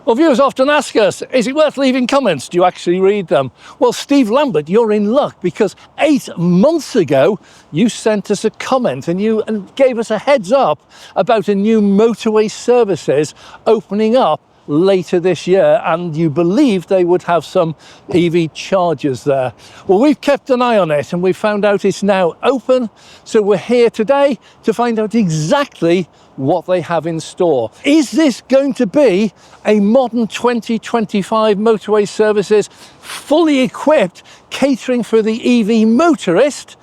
Well, viewers often ask us, is it worth leaving comments? Do you actually read them? Well, Steve Lambert, you're in luck, because 8 months ago, you sent us a comment and gave us a heads up about a new Motorway services opening up later this year, and you believed they would have some EV chargers there. Well, we've kept an eye on it and we found out it's now open, so we're here today to find out exactly what they have in store. Is this going to be a modern 2025 Motorway services, fully equipped, catering for the EV motorist?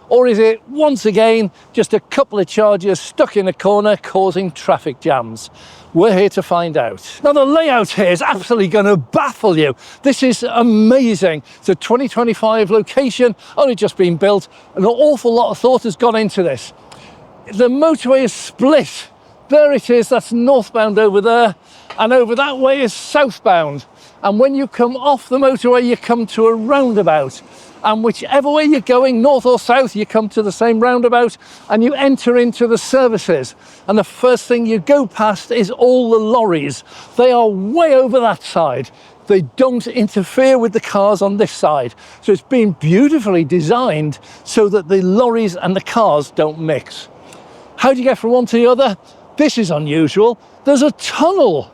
Or is it, once again, just a couple of chargers stuck in a corner causing traffic jams? We're here to find out. Now, the layout here is absolutely going to baffle you. This is amazing. It's a 2025 location, only just been built. An awful lot of thought has gone into this. The motorway is split. There it is, that's northbound over there, and over that way is southbound. And when you come off the motorway, you come to a roundabout. And whichever way you're going, north or south, you come to the same roundabout and you enter into the services. And the first thing you go past is all the lorries. They are way over that side. They don't interfere with the cars on this side. So it's been beautifully designed so that the lorries and the cars don't mix. How do you get from one to the other? This is unusual. There's a tunnel.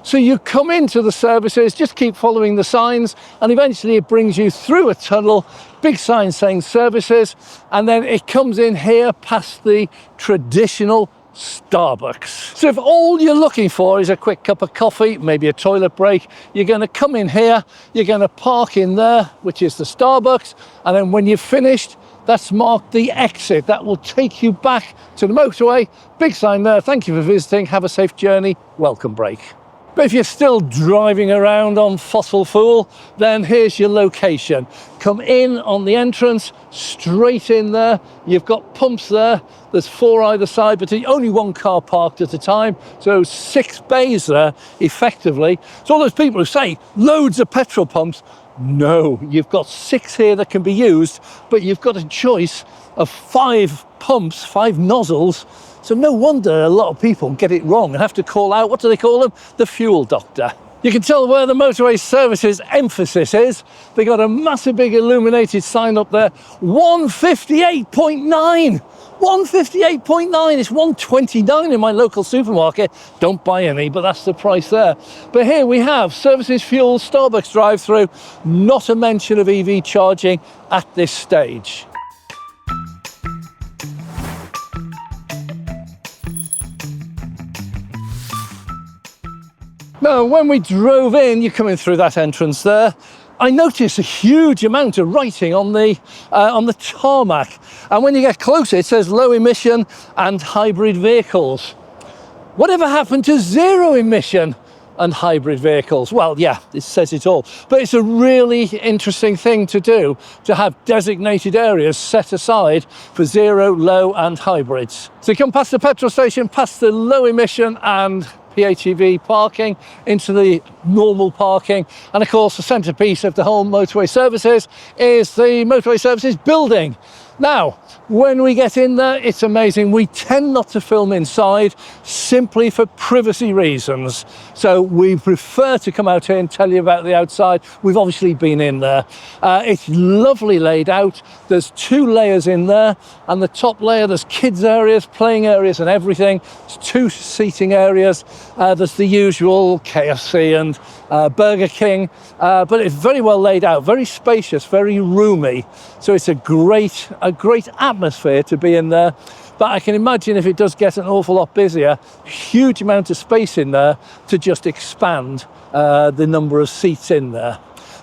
So you come into the services, just keep following the signs, and eventually it brings you through a tunnel, big sign saying services, and then it comes in here past the traditional Starbucks. So if all you're looking for is a quick cup of coffee, maybe a toilet break, you're going to come in here, you're going to park in there, which is the Starbucks, and then when you've finished, that's marked the exit. That will take you back to the motorway. Big sign there, thank you for visiting, have a safe journey, welcome break. But if you're still driving around on fossil fuel, then here's your location. Come in on the entrance, straight in there. You've got pumps there. There's 4 either side, but only 1 car parked at a time. So 6 bays there, effectively. So all those people who say, loads of petrol pumps, no, you've got 6 here that can be used, but you've got a choice of 5 pumps, 5 nozzles. So no wonder a lot of people get it wrong and have to call out, what do they call them? The fuel doctor. You can tell where the Motorway services emphasis is. They got a massive big illuminated sign up there, 158.9. 158.9, it's 129 in my local supermarket. Don't buy any, but that's the price there. But here we have services, fuel, Starbucks drive-through, not a mention of EV charging at this stage. Now, when we drove in, you're coming through that entrance there, I noticed a huge amount of writing on the tarmac. And when you get closer, it says low emission and hybrid vehicles. Whatever happened to zero emission and hybrid vehicles? Well, yeah, it says it all. But it's a really interesting thing to do, to have designated areas set aside for zero, low and hybrids. So you come past the petrol station, past the low emission and PHEV parking, into the normal parking, and of course the centrepiece of the whole Motorway services is the Motorway services building. Now, when we get in there, it's amazing. We tend not to film inside simply for privacy reasons. So we prefer to come out here and tell you about the outside. We've obviously been in there. It's lovely laid out. There's 2 layers in there, and the top layer, there's kids areas, playing areas and everything. There's 2 seating areas. There's the usual KFC and Burger King, but it's very well laid out, very spacious, very roomy. So it's a great atmosphere to be in there. But I can imagine if it does get an awful lot busier, huge amount of space in there to just expand the number of seats in there.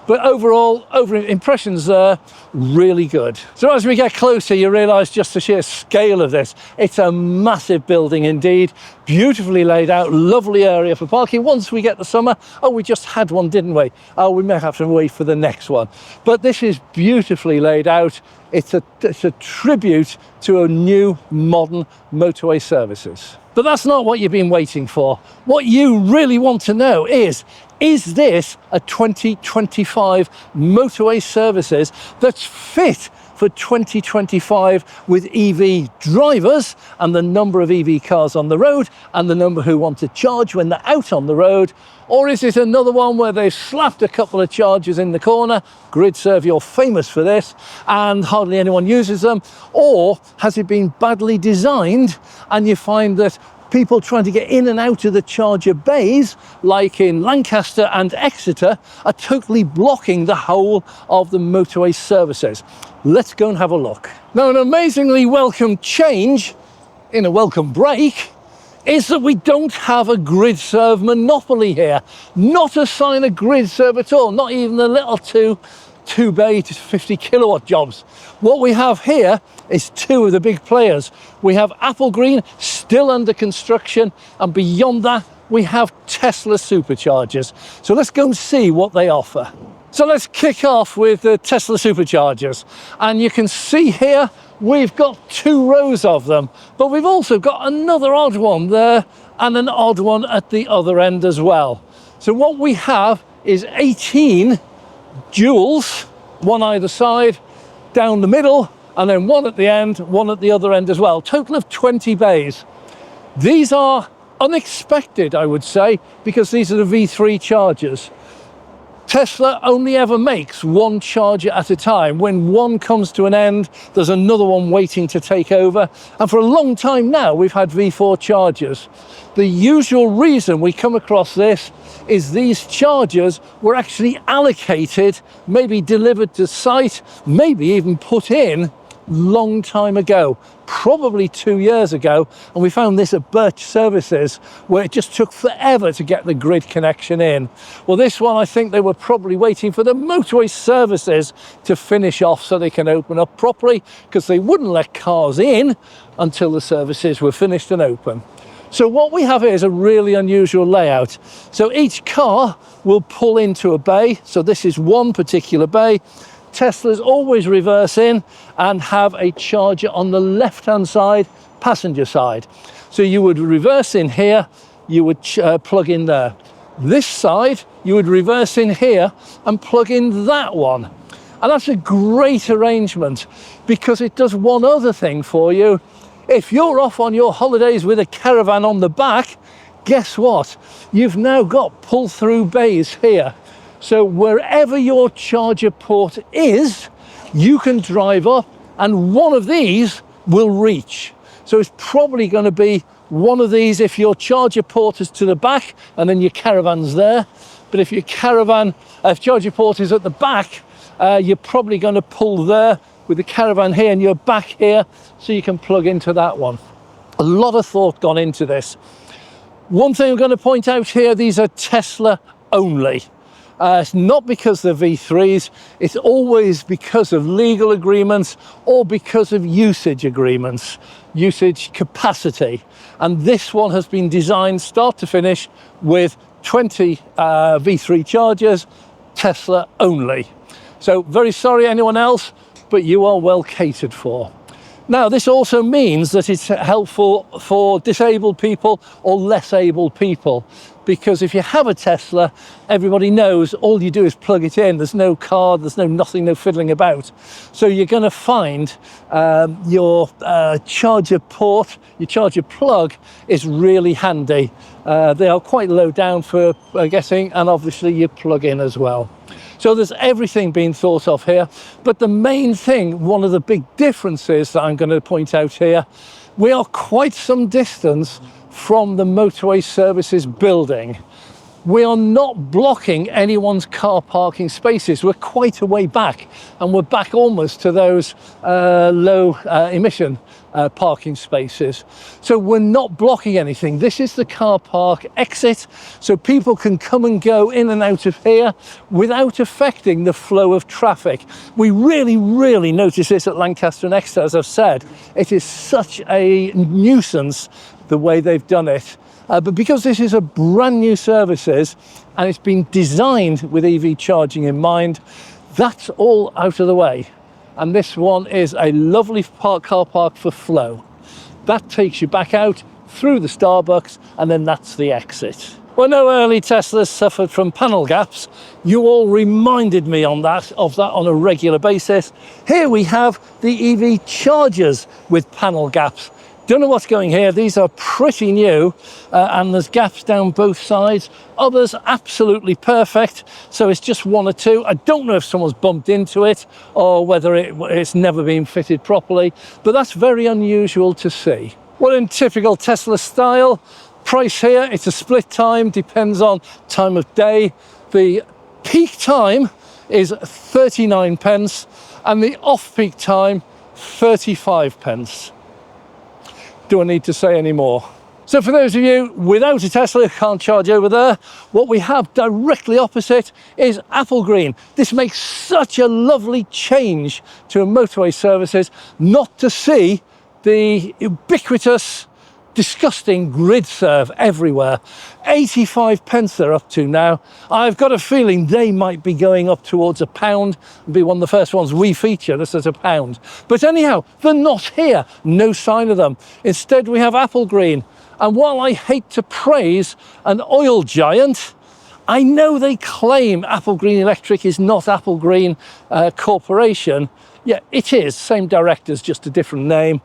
But overall, impressions are really good. So as we get closer, you realise just the sheer scale of this. It's a massive building indeed, beautifully laid out, lovely area for parking. Once we get the summer, oh, we just had one, didn't we? Oh, we may have to wait for the next one. But this is beautifully laid out. It's a tribute to a new modern Motorway services. But that's not what you've been waiting for. What you really want to know is this a 2025 Motorway services that's fit for 2025 with EV drivers and the number of EV cars on the road and the number who want to charge when they're out on the road? Or is it another one where they've slapped a couple of chargers in the corner? GridServe, you're famous for this, and hardly anyone uses them. Or has it been badly designed and you find that people trying to get in and out of the charger bays, like in Lancaster and Exeter, are totally blocking the whole of the motorway services? Let's go and have a look. Now, an amazingly welcome change in a welcome break is that we don't have a GridServe monopoly here. Not a sign of GridServe at all, not even the little two bay to 50 kilowatt jobs. What we have here is two of the big players. We have Applegreen still under construction, and beyond that we have Tesla Superchargers. So let's go and see what they offer. So let's kick off with the Tesla Superchargers, and you can see here we've got 2 rows of them, but we've also got another odd one there and an odd one at the other end as well. So what we have is 18 duals, one either side, down the middle, and then one at the end, one at the other end as well. Total of 20 bays. These are unexpected, I would say, because these are the V3 chargers. Tesla only ever makes one charger at a time. When one comes to an end, there's another one waiting to take over. And for a long time now, we've had V4 chargers. The usual reason we come across this is these chargers were actually allocated, maybe delivered to site, maybe even put in long time ago, probably 2 years ago, and we found this at Birch Services, where it just took forever to get the grid connection in. Well, this one, I think they were probably waiting for the motorway services to finish off so they can open up properly, because they wouldn't let cars in until the services were finished and open. So what we have here is a really unusual layout. So each car will pull into a bay. So this is one particular bay. Teslas always reverse in and have a charger on the left-hand side, passenger side. So you would reverse in here, you would plug in there. This side, you would reverse in here and plug in that one. And that's a great arrangement because it does one other thing for you. If you're off on your holidays with a caravan on the back, guess what? You've now got pull-through bays here. So wherever your charger port is, you can drive up and one of these will reach. So it's probably going to be one of these if your charger port is to the back and then your caravan's there. But if your charger port is at the back, you're probably going to pull there with the caravan here and you're back here, so you can plug into that one. A lot of thought gone into this. One thing I'm going to point out here, these are Tesla only. It's not because they're V3s, it's always because of legal agreements or because of usage agreements, usage capacity. And this one has been designed start to finish with 20 V3 chargers, Tesla only. So very sorry anyone else, but you are well catered for. Now, this also means that it's helpful for disabled people or less able people, because if you have a Tesla, everybody knows all you do is plug it in. There's no card, there's nothing, no fiddling about. So you're going to find your charger port, your charger plug is really handy. They are quite low down for guessing, and obviously you plug in as well. So there's everything being thought of here. But the main thing, one of the big differences that I'm going to point out here, we are quite some distance from the motorway services building. We are not blocking anyone's car parking spaces. We're quite a way back, and we're back almost to those low emission parking spaces. So we're not blocking anything. This is the car park exit, so people can come and go in and out of here without affecting the flow of traffic. We really notice this at Lancaster and Exeter, as I've said. It is such a nuisance the way they've done it. But because this is a brand new services and it's been designed with EV charging in mind, that's all out of the way. And this one is a lovely car park for flow. That takes you back out through the Starbucks, and then that's the exit. Well, no early Teslas suffered from panel gaps. You all reminded me of that on a regular basis. Here we have the EV chargers with panel gaps. Don't know what's going here. These are pretty new and there's gaps down both sides. Others absolutely perfect. So it's just one or two. I don't know if someone's bumped into it or whether it's never been fitted properly, but that's very unusual to see. Well, in typical Tesla style, price here, it's a split time, depends on time of day. The peak time is 39 pence and the off-peak time 35 pence. Do I need to say any more? So for those of you without a Tesla who can't charge over there, what we have directly opposite is Applegreen. This makes such a lovely change to motorway services not to see the ubiquitous, disgusting grid serve everywhere. 85 pence they're up to now. I've got a feeling they might be going up towards £1 and be one of the first ones we feature. This is £1. But anyhow, they're not here. No sign of them. Instead, we have Applegreen. And while I hate to praise an oil giant, I know they claim Applegreen Electric is not Applegreen Corporation. Yeah, it is, same directors, just a different name.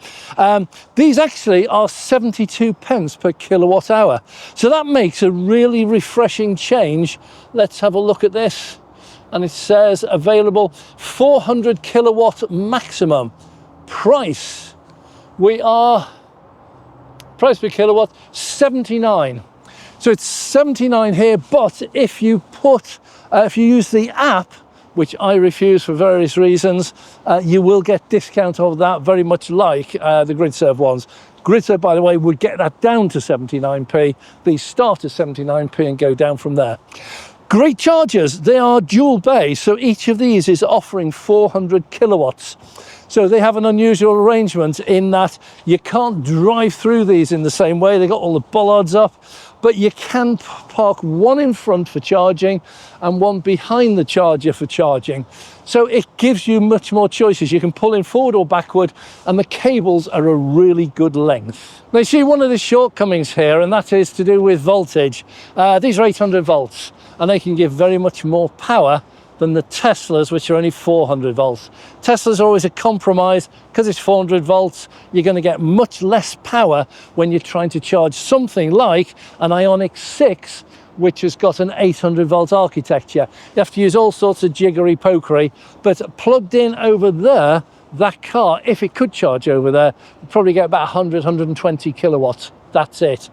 These actually are 72 pence per kilowatt hour. So that makes a really refreshing change. Let's have a look at this. And it says available 400 kilowatt maximum. Price, price per kilowatt, 79. So it's 79 here, but if you use the app, which I refuse for various reasons, you will get discount of that, very much like the GridServe ones. GridServe, by the way, would get that down to 79p. These start at 79p and go down from there. Great chargers, they are dual bay, so each of these is offering 400 kilowatts. So they have an unusual arrangement in that you can't drive through these in the same way. They've got all the bollards up, but you can park one in front for charging and one behind the charger for charging. So it gives you much more choices. You can pull in forward or backward, and the cables are a really good length. Now you see one of the shortcomings here, and that is to do with voltage. These are 800 volts, and they can give very much more power than the Teslas, which are only 400 volts. Teslas are always a compromise. Because it's 400 volts, you're going to get much less power when you're trying to charge something like an Ioniq 6, which has got an 800 volt architecture. You have to use all sorts of jiggery pokery, but plugged in over there, that car, if it could charge over there, would probably get about 100, 120 kilowatts. That's it.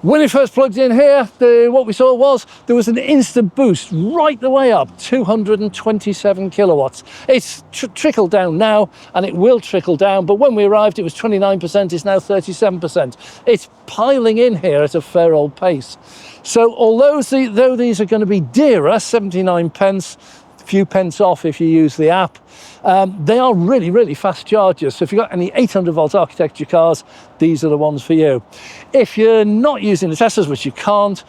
When it first plugged in here, what we saw was there was an instant boost right the way up, 227 kilowatts. It's trickled down now, and it will trickle down, but when we arrived it was 29%, it's now 37%. It's piling in here at a fair old pace. So though these are going to be dearer, 79 pence, a few pence off if you use the app, they are really, really fast chargers. So if you've got any 800 volt architecture cars, these are the ones for you. If you're not using the Teslas, which you can't,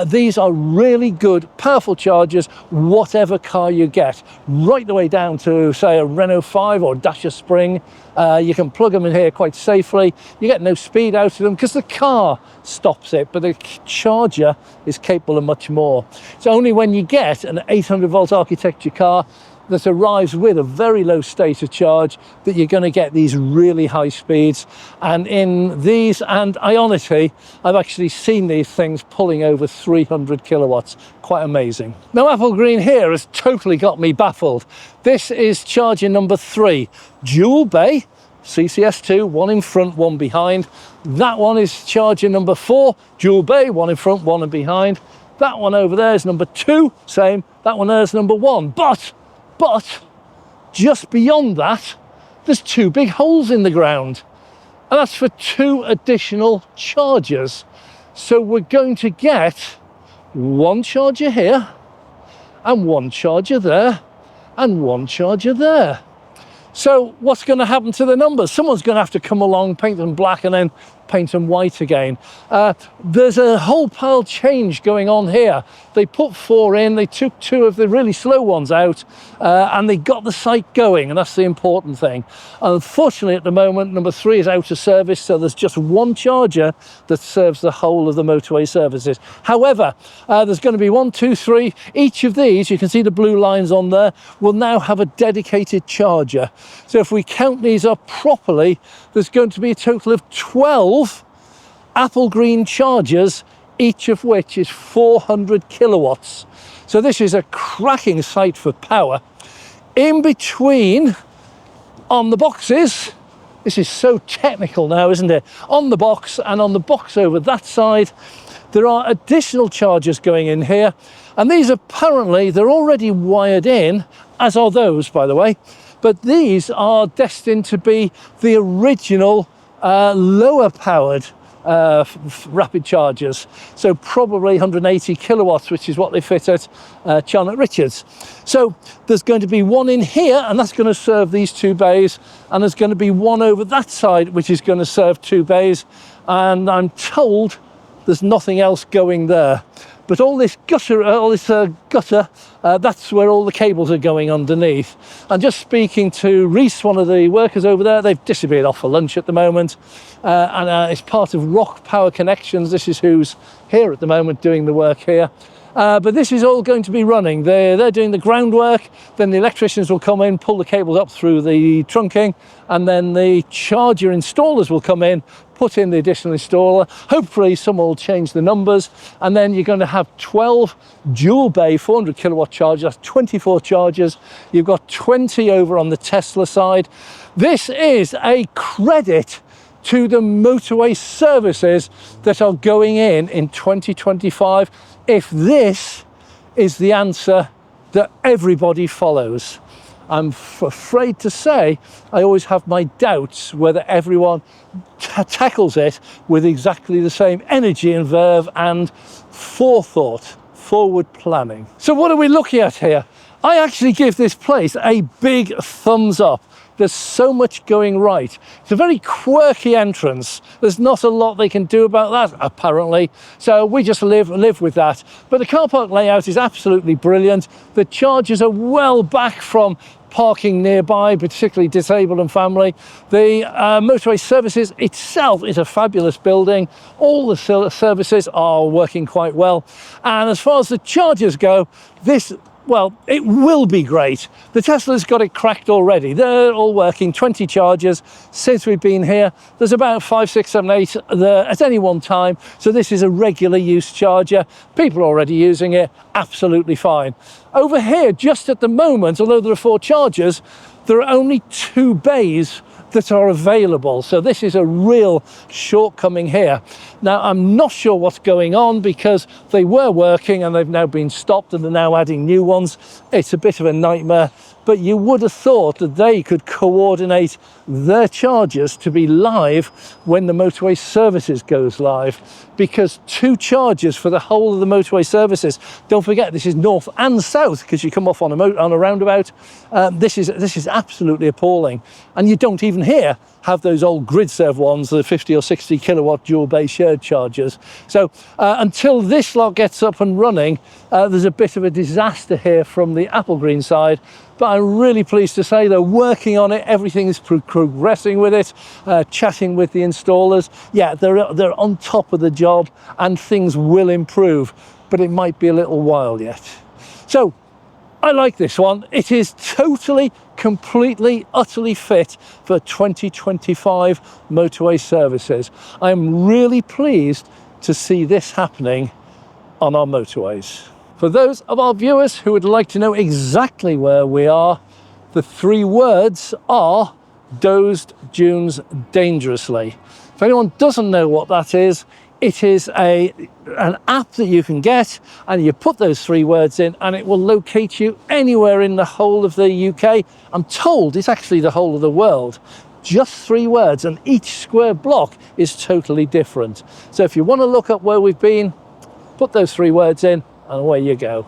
these are really good, powerful chargers, whatever car you get, right the way down to, say, a Renault 5 or Dacia Spring. You can plug them in here quite safely. You get no speed out of them because the car stops it, but the charger is capable of much more. It's only when you get an 800 volt architecture car that arrives with a very low state of charge that you're going to get these really high speeds. And in these and Ionity, I've actually seen these things pulling over 300 kilowatts. Quite amazing. Now, Applegreen here has totally got me baffled. This is charger number 3, dual bay, CCS2, one in front, one behind. That one is charger number 4, dual bay, one in front, one and behind. That one over there is number 2, same. That one there is number 1. But just beyond that, there's 2 big holes in the ground, and that's for 2 additional chargers. So we're going to get one charger here, and one charger there, and one charger there. So what's going to happen to the numbers? Someone's going to have to come along, paint them black, and then paint them white again. There's a whole pile change going on here. They put 4 in, they took 2 of the really slow ones out, and they got the site going, and that's the important thing. Unfortunately, at the moment, number 3 is out of service, so there's just 1 charger that serves the whole of the motorway services. However, there's going to be 1, 2, 3. Each of these, you can see the blue lines on there, will now have a dedicated charger. So if we count these up properly, there's going to be a total of 12 Applegreen chargers, each of which is 400 kilowatts. So this is a cracking site for power. In between, on the boxes, this is so technical now, isn't it? On the box and on the box over that side, there are additional chargers going in here. And these apparently, they're already wired in, as are those, by the way. But these are destined to be the original lower powered rapid chargers, so probably 180 kilowatts, which is what they fit at Charnock Richards. So there's going to be 1 in here, and that's going to serve these 2 bays, and there's going to be 1 over that side, which is going to serve 2 bays, and I'm told there's nothing else going there. But all this gutter, that's where all the cables are going underneath. And just speaking to Reese, one of the workers over there, they've disappeared off for lunch at the moment. And it's part of Rock Power Connections. This is who's here at the moment doing the work here. But this is all going to be running. They're doing the groundwork, then the electricians will come in, pull the cables up through the trunking, and then the charger installers will come in, put in the additional installer. Hopefully someone will change the numbers, and then you're going to have 12 dual bay 400 kilowatt chargers. That's 24 chargers. You've got 20 over on the Tesla side. This is a credit to the motorway services that are going in 2025, if this is the answer that everybody follows. I'm afraid to say I always have my doubts whether everyone tackles it with exactly the same energy and verve and forethought, forward planning. So what are we looking at here? I actually give this place a big thumbs up. There's so much going right. It's a very quirky entrance. There's not a lot they can do about that, apparently. So we just live with that. But the car park layout is absolutely brilliant. The chargers are well back from parking nearby, particularly disabled and family. The motorway services itself is a fabulous building. All the services are working quite well. And as far as the chargers go, well, it will be great. The Tesla's got it cracked already. They're all working, 20 chargers since we've been here. There's about 5, 6, 7, 8 there at any one time. So this is a regular use charger. People are already using it, absolutely fine. Over here, just at the moment, although there are 4 chargers, there are only 2 bays that are available. So this is a real shortcoming here. Now, I'm not sure what's going on because they were working and they've now been stopped and they're now adding new ones. It's a bit of a nightmare, but you would have thought that they could coordinate their chargers to be live when the motorway services goes live, because 2 chargers for the whole of the motorway services. Don't forget, this is north and south because you come off on a roundabout. This is absolutely appalling, and you don't even here have those old GridServe ones, the 50 or 60 kilowatt dual bay shared chargers. So until this lot gets up and running, there's a bit of a disaster here from the Applegreen side. But I'm really pleased to say they're working on it. Everything is progressing with it, chatting with the installers. Yeah, they're on top of the job and things will improve, but it might be a little while yet. So I like this one. It is totally, completely, utterly fit for 2025 motorway services. I'm really pleased to see this happening on our motorways. For those of our viewers who would like to know exactly where we are, the 3 words are dozed dunes dangerously. If anyone doesn't know what that is, it is an app that you can get, and you put those 3 words in and it will locate you anywhere in the whole of the UK. I'm told it's actually the whole of the world. Just 3 words, and each square block is totally different. So if you want to look up where we've been, put those 3 words in and away you go.